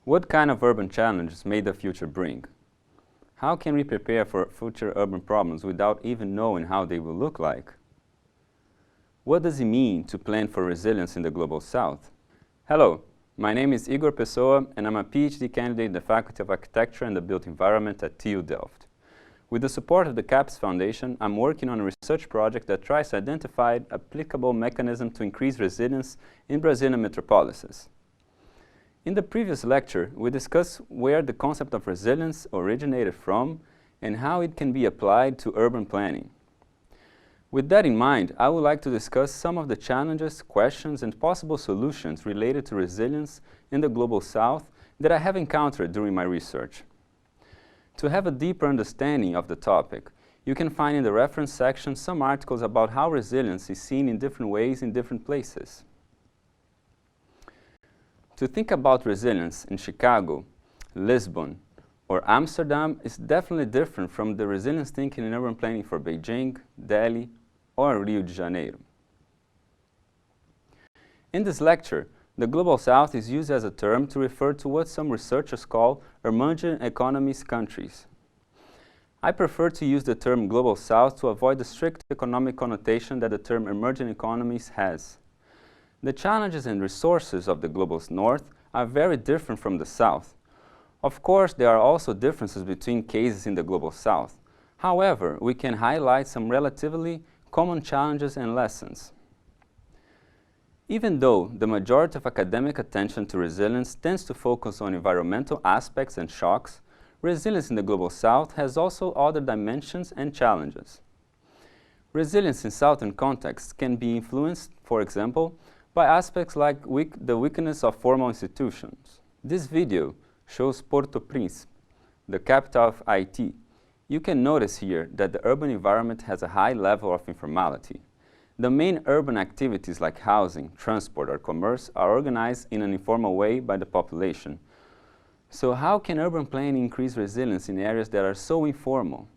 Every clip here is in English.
What kind of urban challenges may the future bring? How can we prepare for future urban problems without even knowing how they will look like? What does it mean to plan for resilience in the Global South? Hello, my name is Igor Pessoa and I'm a PhD candidate in the Faculty of Architecture and the Built Environment at TU Delft. With the support of the CAPES Foundation, I'm working on a research project that tries to identify applicable mechanisms to increase resilience in Brazilian metropolises. In the previous lecture, we discussed where the concept of resilience originated from and how it can be applied to urban planning. With that in mind, I would like to discuss some of the challenges, questions, and possible solutions related to resilience in the Global South that I have encountered during my research. To have a deeper understanding of the topic, you can find in the reference section some articles about how resilience is seen in different ways in different places. To think about resilience in Chicago, Lisbon, or Amsterdam is definitely different from the resilience thinking in urban planning for Beijing, Delhi, or Rio de Janeiro. In this lecture, the Global South is used as a term to refer to what some researchers call emerging economies countries. I prefer to use the term Global South to avoid the strict economic connotation that the term emerging economies has. The challenges and resources of the Global North are very different from the South. Of course, there are also differences between cases in the Global South. However, we can highlight some relatively common challenges and lessons. Even though the majority of academic attention to resilience tends to focus on environmental aspects and shocks, resilience in the Global South has also other dimensions and challenges. Resilience in Southern contexts can be influenced, for example, by aspects like the weakness of formal institutions. This video shows Porto Príncipe, the capital of Haiti. You can notice here that the urban environment has a high level of informality. The main urban activities like housing, transport, or commerce are organized in an informal way by the population. So how can urban planning increase resilience in areas that are so informal?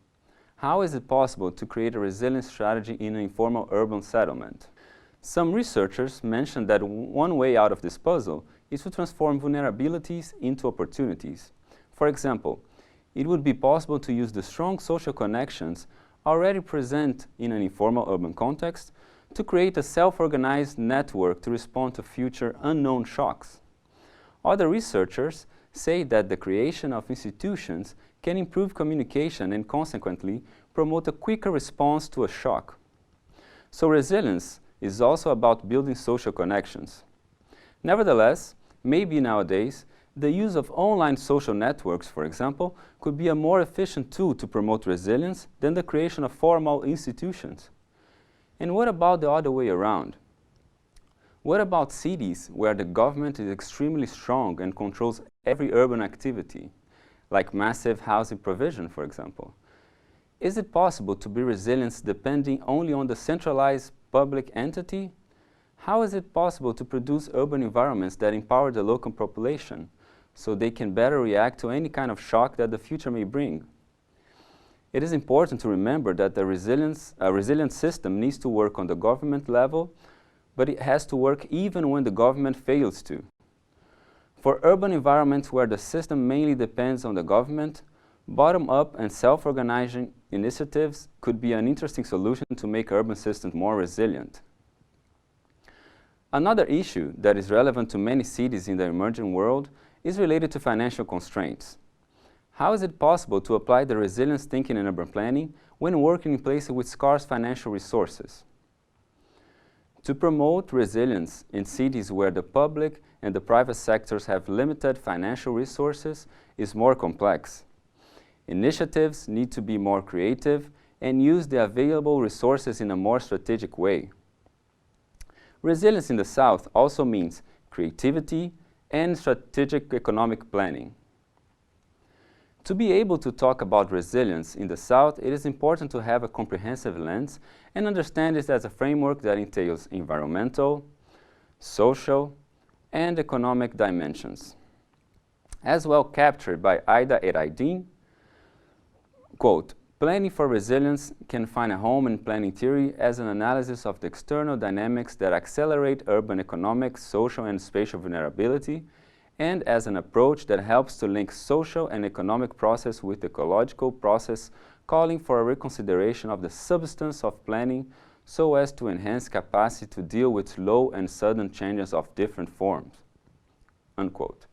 How is it possible to create a resilience strategy in an informal urban settlement? Some researchers mention that one way out of this puzzle is to transform vulnerabilities into opportunities. For example, it would be possible to use the strong social connections already present in an informal urban context to create a self-organized network to respond to future unknown shocks. Other researchers say that the creation of institutions can improve communication and consequently promote a quicker response to a shock. So resilience is also about building social connections. Nevertheless, maybe nowadays, the use of online social networks, for example, could be a more efficient tool to promote resilience than the creation of formal institutions. And what about the other way around? What about cities where the government is extremely strong and controls every urban activity, like massive housing provision, for example? Is it possible to be resilient depending only on the centralized public entity? How is it possible to produce urban environments that empower the local population so they can better react to any kind of shock that the future may bring? It is important to remember that a resilient system needs to work on the government level, but it has to work even when the government fails to. For urban environments where the system mainly depends on the government, bottom-up and self-organizing initiatives could be an interesting solution to make urban systems more resilient. Another issue that is relevant to many cities in the emerging world is related to financial constraints. How is it possible to apply the resilience thinking in urban planning when working in places with scarce financial resources? To promote resilience in cities where the public and the private sectors have limited financial resources is more complex. Initiatives need to be more creative and use the available resources in a more strategic way. Resilience in the South also means creativity and strategic economic planning. To be able to talk about resilience in the South, it is important to have a comprehensive lens and understand it as a framework that entails environmental, social, and economic dimensions. As well captured by Aida Eraydin, quote, "Planning for resilience can find a home in planning theory as an analysis of the external dynamics that accelerate urban economic, social, and spatial vulnerability and as an approach that helps to link social and economic process with ecological process, calling for a reconsideration of the substance of planning so as to enhance capacity to deal with slow and sudden changes of different forms." Unquote.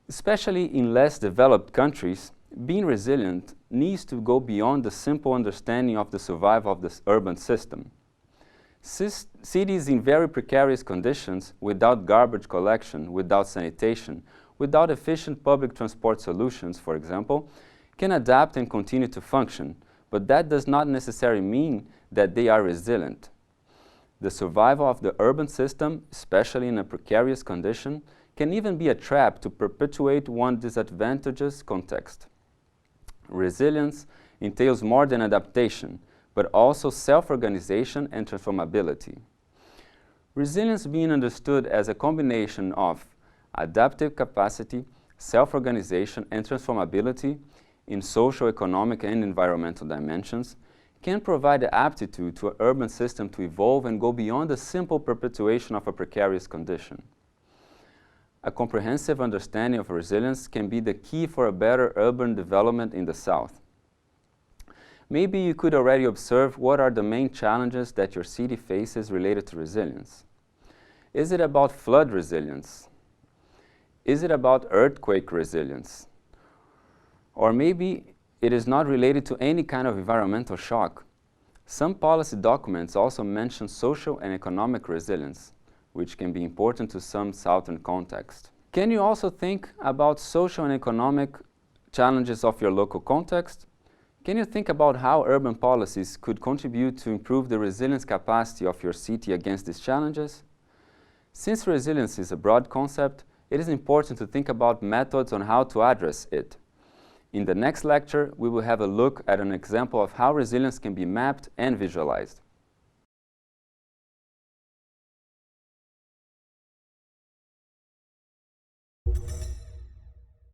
Especially in less developed countries, being resilient needs to go beyond the simple understanding of the survival of the urban system. Cities in very precarious conditions, without garbage collection, without sanitation, without efficient public transport solutions, for example, can adapt and continue to function, but that does not necessarily mean that they are resilient. The survival of the urban system, especially in a precarious condition, can even be a trap to perpetuate one disadvantageous context. Resilience entails more than adaptation, but also self-organization and transformability. Resilience being understood as a combination of adaptive capacity, self-organization, and transformability in social, economic, and environmental dimensions can provide the aptitude to an urban system to evolve and go beyond the simple perpetuation of a precarious condition. A comprehensive understanding of resilience can be the key for a better urban development in the South. Maybe you could already observe what are the main challenges that your city faces related to resilience. Is it about flood resilience? Is it about earthquake resilience? Or maybe it is not related to any kind of environmental shock. Some policy documents also mention social and economic resilience, which can be important to some Southern context. Can you also think about social and economic challenges of your local context? Can you think about how urban policies could contribute to improve the resilience capacity of your city against these challenges? Since resilience is a broad concept, it is important to think about methods on how to address it. In the next lecture, we will have a look at an example of how resilience can be mapped and visualized.